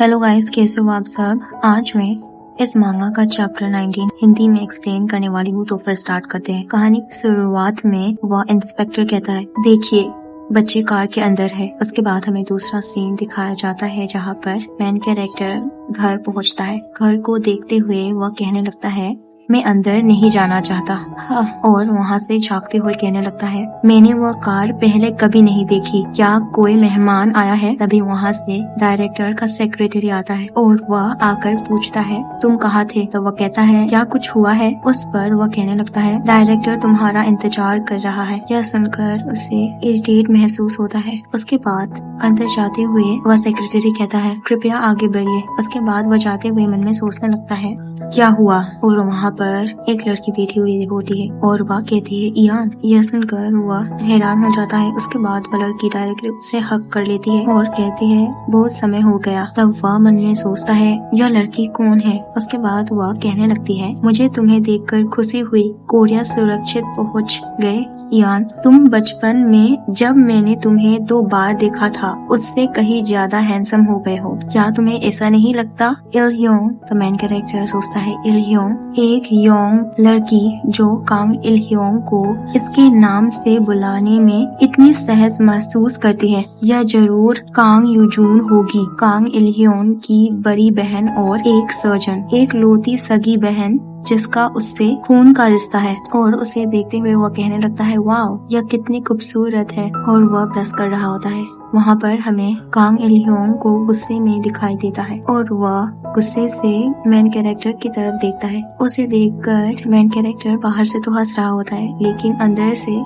Hello guys, कैसे हो आप सब। आज मैं इस मांगा का चैप्टर 19 हिंदी में एक्सप्लेन करने वाली हूँ। तो फिर स्टार्ट करते हैं। कहानी की शुरुआत में वह इंस्पेक्टर कहता है, देखिए बच्चे कार के अंदर है। उसके बाद हमें दूसरा सीन दिखाया जाता है जहाँ पर मेन कैरेक्टर घर पहुँचता है। घर को देखते हुए वह कहने लगता है, मैं अंदर नहीं जाना चाहता। और वहाँ से झांकते हुए कहने लगता है, मैंने वह कार पहले कभी नहीं देखी, क्या कोई मेहमान आया है। तभी वहाँ से डायरेक्टर का सेक्रेटरी आता है और वह आकर पूछता है, तुम कहाँ थे। तो वह कहता है, क्या कुछ हुआ है। उस पर वह कहने लगता है, डायरेक्टर तुम्हारा इंतजार कर रहा है। यह सुनकर उसे इरिटेट महसूस होता है। उसके बाद अंदर जाते हुए वह सेक्रेटरी कहता है, कृपया आगे बढ़िए। उसके बाद वह जाते हुए मन में सोचने लगता है, क्या हुआ। और वहाँ पर एक लड़की बैठी हुई होती है और वह कहती है, इयान। यह सुनकर वह हैरान हो जाता है। उसके बाद वह लड़की डायरेक्टली उसे हक कर लेती है और कहती है, बहुत समय हो गया। तब वह मन में सोचता है, यह लड़की कौन है। उसके बाद वह कहने लगती है, मुझे तुम्हें देखकर खुशी हुई। कोरिया सुरक्षित पहुँच गए। इयान, तुम बचपन में जब मैंने तुम्हें 2 बार देखा था उससे कहीं ज्यादा हैंडसम हो गए हो। क्या तुम्हें ऐसा नहीं लगता। इलह्योंग। तो मेन कैरेक्टर सोचता है, इलह्योंग एक योंग लड़की जो कांग इलह्योंग को इसके नाम से बुलाने में इतनी सहज महसूस करती है, यह जरूर कांग यूजून होगी। कांग इलह्योंग की बड़ी बहन और एक सर्जन, एक लौती सगी बहन जिसका उससे खून का रिश्ता है। और उसे देखते हुए वह कहने लगता है, वाओ यह कितनी खूबसूरत है। और वह प्लस कर रहा होता है। वहाँ पर हमें कांग इलह्योंग को गुस्से में दिखाई देता है और वह गुस्से से मेन कैरेक्टर की तरफ देखता है। उसे देखकर मेन कैरेक्टर बाहर से तो हंस रहा होता है, लेकिन अंदर से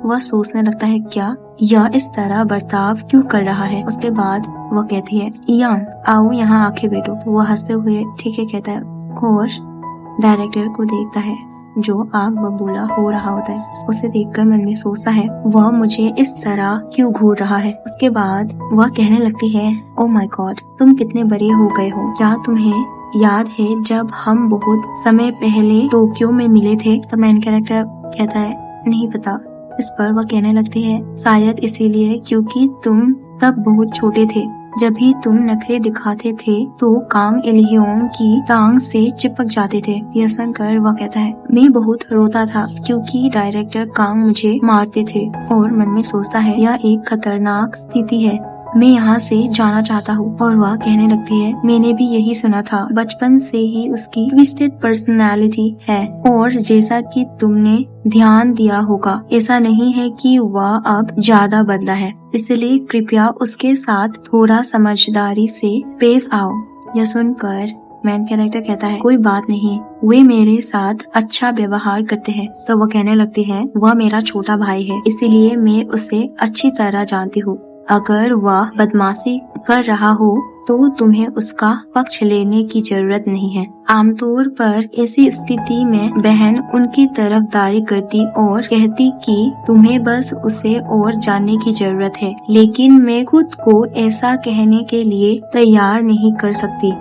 वह सोचने लगता है, क्या यह इस तरह बर्ताव क्यों कर रहा है। उसके बाद वह कहती है, इयान आओ यहाँ आके बैठो। तो वह हंसते हुए ठीक है कहता है और डायरेक्टर को देखता है जो आग बबूला हो रहा होता है। उसे देखकर मन में सोचता है, वह मुझे इस तरह क्यों घूर रहा है। उसके बाद वह कहने लगती है, ओ माय गॉड तुम कितने बड़े हो गए हो। क्या तुम्हें याद है जब हम बहुत समय पहले टोक्यो में मिले थे। तो मेन कैरेक्टर कहता है, नहीं पता। इस पर वह कहने लगती है, शायद इसीलिए क्योंकि तुम तब बहुत छोटे थे। जब भी तुम नखरे दिखाते थे तो कांग इलह्योंग की टांग से चिपक जाते थे। यह सुनकर वह कहता है, मैं बहुत रोता था क्योंकि डायरेक्टर कांग मुझे मारते थे। और मन में सोचता है, यह एक खतरनाक स्थिति है, मैं यहाँ से जाना चाहता हूँ। और वह कहने लगती है, मैंने भी यही सुना था। बचपन से ही उसकी ट्विस्टेड पर्सनालिटी है और जैसा कि तुमने ध्यान दिया होगा, ऐसा नहीं है कि वह अब ज्यादा बदला है। इसलिए कृपया उसके साथ थोड़ा समझदारी से पेश आओ। यह सुनकर मेन कैरेक्टर कहता है, कोई बात नहीं, वे मेरे साथ अच्छा व्यवहार करते हैं। तो वह कहने लगती है, वह मेरा छोटा भाई है, इसीलिए मैं उसे अच्छी तरह जानती हूँ। अगर वह बदमाशी कर रहा हो तो तुम्हें उसका पक्ष लेने की जरूरत नहीं है। आमतौर पर ऐसी स्थिति में बहन उनकी तरफदारी करती और कहती कि तुम्हें बस उसे और जानने की जरूरत है, लेकिन मैं खुद को ऐसा कहने के लिए तैयार नहीं कर सकती।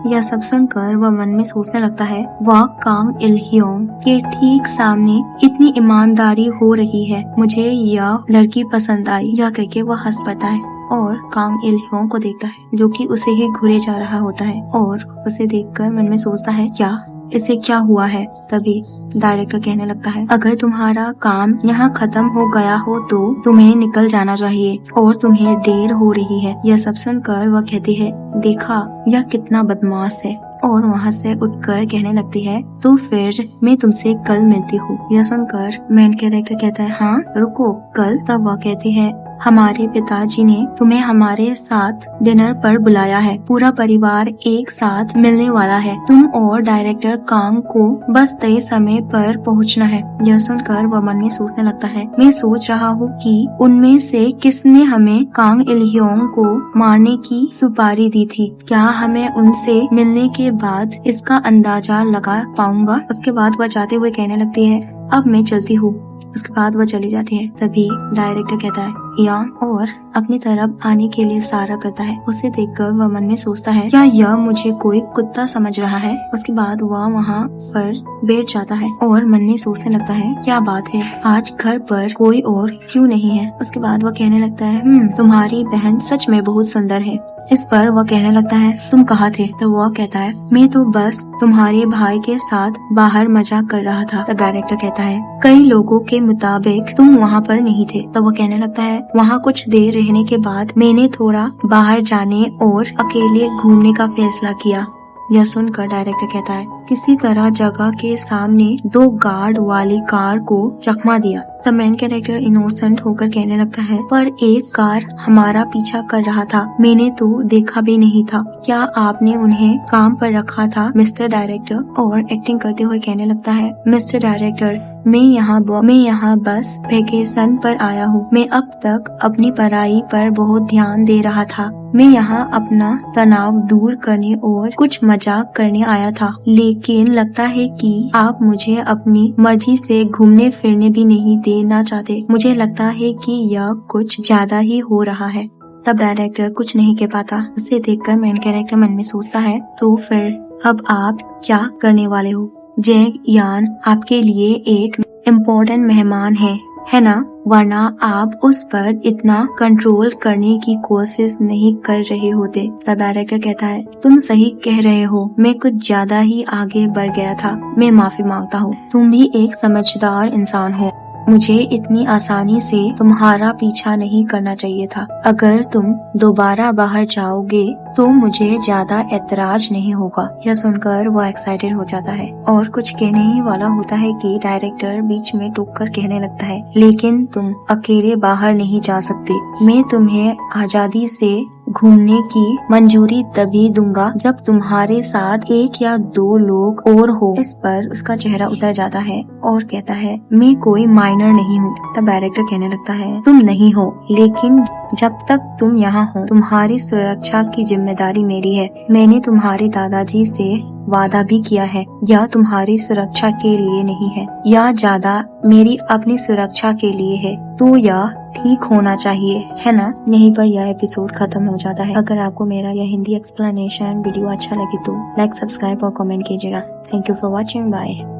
यह सब सुनकर वह मन में सोचने लगता है, वह कांग इलह्योंग के ठीक सामने इतनी ईमानदारी हो रही है, मुझे यह लड़की पसंद आई। यह कहके वह हंस पड़ता है और कांग इलह्योंग को देखता है जो कि उसे ही घूरे जा रहा होता है। और उसे देखकर मन में सोचता है, क्या इसे क्या हुआ है। तभी डायरेक्टर कहने लगता है, अगर तुम्हारा काम यहाँ खत्म हो गया हो तो तुम्हें निकल जाना चाहिए और तुम्हें देर हो रही है। यह सब सुनकर वह कहती है, देखा यह कितना बदमाश है। और वहाँ से उठकर कहने लगती है, तो फिर मैं तुमसे कल मिलती हूँ। यह सुनकर मेन कैरेक्टर कहता है, हाँ रुको, कल। तब वह कहती है, हमारे पिताजी ने तुम्हें हमारे साथ डिनर पर बुलाया है, पूरा परिवार एक साथ मिलने वाला है, तुम और डायरेक्टर कांग को बस तय समय पर पहुंचना है। यह सुनकर वह मन में सोचने लगता है, मैं सोच रहा हूँ कि उनमें से किसने हमें कांग इलह्योंग को मारने की सुपारी दी थी। क्या हमें उनसे मिलने के बाद इसका अंदाजा लगा पाऊंगा। उसके बाद वह जाते हुए कहने लगती है, अब मैं चलती हूँ। उसके बाद वह चली जाती है। तभी डायरेक्टर कहता है, यान और अपनी तरफ आने के लिए इशारा करता है। उसे देखकर वह मन में सोचता है, क्या यह मुझे कोई कुत्ता समझ रहा है। उसके बाद वह वहाँ पर बैठ जाता है और मन में सोचने लगता है, क्या बात है, आज घर पर कोई और क्यों नहीं है। उसके बाद वह कहने लगता है, तुम्हारी बहन सच में बहुत सुंदर है। इस पर वह कहने लगता है, तुम कहाँ थे। तो वह कहता है, मैं तो बस तुम्हारे भाई के साथ बाहर मजाक कर रहा था। तब डायरेक्टर कहता है, कई लोगों के मुताबिक तुम वहाँ पर नहीं थे। तो वह कहने लगता है, वहाँ कुछ देर रहने के बाद मैंने थोड़ा बाहर जाने और अकेले घूमने का फैसला किया। यह सुनकर डायरेक्टर कहता है, किसी तरह जगह के सामने 2 गार्ड वाली कार को चकमा दिया। तब मेन कैरेक्टर इनोसेंट होकर कहने लगता है, पर एक कार हमारा पीछा कर रहा था, मैंने तो देखा भी नहीं था। क्या आपने उन्हें काम पर रखा था मिस्टर डायरेक्टर। और एक्टिंग करते हुए कहने लगता है, मिस्टर डायरेक्टर, मैं यहाँ बस वेकेशन पर आया हूँ। मैं अब तक अपनी पढ़ाई पर बहुत ध्यान दे रहा था। मैं यहाँ अपना तनाव दूर करने और कुछ मजाक करने आया था, लेकिन लगता है कि आप मुझे अपनी मर्जी से घूमने फिरने भी नहीं देना चाहते। मुझे लगता है कि यह कुछ ज्यादा ही हो रहा है। तब डायरेक्टर कुछ नहीं कह पाता। उसे देखकर मेन कैरेक्टर मन में सोचता है, तो फिर अब आप क्या करने वाले हो। जैक यान आपके लिए एक इम्पोर्टेंट मेहमान है ना, वरना आप उस पर इतना कंट्रोल करने की कोशिश नहीं कर रहे होते। तब डायरेक्टर कहता है, तुम सही कह रहे हो, मैं कुछ ज्यादा ही आगे बढ़ गया था, मैं माफी मांगता हूँ। तुम भी एक समझदार इंसान हो, मुझे इतनी आसानी से तुम्हारा पीछा नहीं करना चाहिए था। अगर तुम दोबारा बाहर जाओगे तो मुझे ज्यादा ऐतराज नहीं होगा। यह सुनकर वो एक्साइटेड हो जाता है और कुछ कहने ही वाला होता है कि डायरेक्टर बीच में टोककर कहने लगता है, लेकिन तुम अकेले बाहर नहीं जा सकते। मैं तुम्हें आजादी से घूमने की मंजूरी तभी दूंगा जब तुम्हारे साथ 1 या 2 लोग और हो। इस पर उसका चेहरा उतर जाता है और कहता है, मैं कोई माइनर नहीं हूँ। तब डायरेक्टर कहने लगता है, तुम नहीं हो, लेकिन जब तक तुम यहाँ हो तुम्हारी सुरक्षा की जिम्मेदारी मेरी है। मैंने तुम्हारे दादाजी से वादा भी किया है, यह तुम्हारी सुरक्षा के लिए नहीं है, यह ज्यादा मेरी अपनी सुरक्षा के लिए है, तो यह ठीक होना चाहिए, है ना। यहीं पर यह एपिसोड खत्म हो जाता है। अगर आपको मेरा यह हिंदी एक्सप्लेनेशन वीडियो अच्छा लगे तो लाइक, सब्सक्राइब और कमेंट कीजिएगा। Thank you for watching, bye.